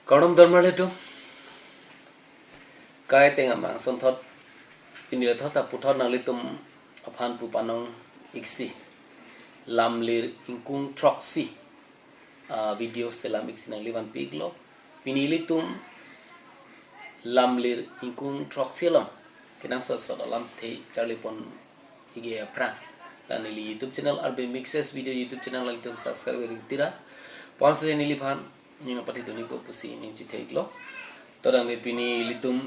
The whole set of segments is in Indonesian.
Karam dharmal itu kai tengah mang son thot ini le thot puthot nang litum aphan pu panong iksi lamlir ingkung troxy video selam iksi nang livan piglo pinilitum lamlir ingkung troxy lam kinang so lam the charlie pon ige apra dan ili YouTube channel RB Mixes video YouTube channel litum subscribe tira ponse ni livan ninga pati tuni po pusi ning chi theiklo torang le pini litum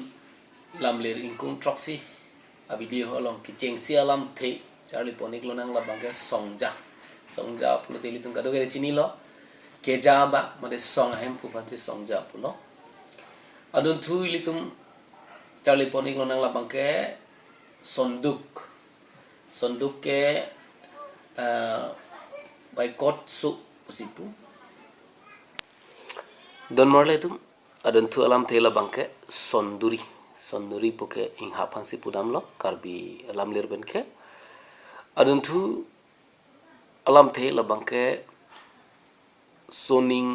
lamlir ingkung troxy a video holong ki chengsi alam the charlie ponik lo nang la bangke songja pulo te litum kado gere chini lo keja ba made song hem pu pansi songja pulo adun thu litum charlie ponik lo nang la bangke sonduk ke by kot su usipu don morle tum adun thu alam thela bangke sonduri poke ing hapan si pudam lo karbi lamlir benke adun thu alam the la bangke soning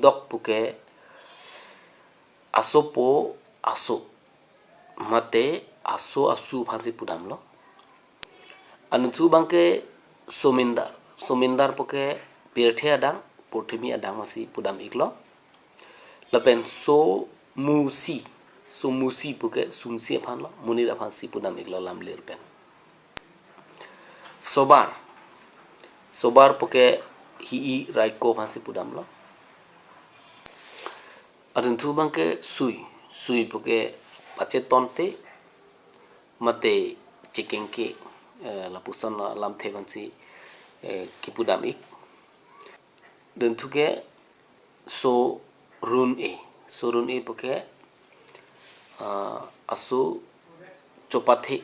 dok poke aso mate asu phansi pudam lo anu thu bangke somindar poke pirthe adang porthimi adang masi pudam iklo lapen musi poke sumsi aphan lo munir aphan si pudam iklo lamlir pen sobar poke hi raiko phansi pudam lo adun thu bangke sui poke pache tonte mate chicken ke la puson lam the phansi ki pudam ik dun thu ke run e poke asu chopathe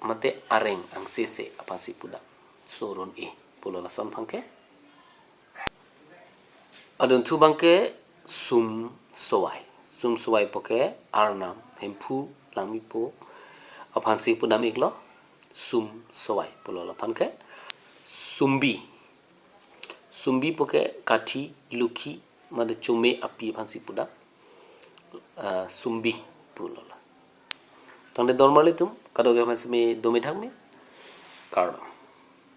mate areng angse se apan si pudam run e pulo la son phangke adun thu bangke sum sowai poke arnam hempu langmi po apan si pudam iklo sum sowai pulo la phangke sumbi poke kathi lukhi made chume api phansi pudam sumbi pulo la tande normally tum kado ge phansi me domi thak me karam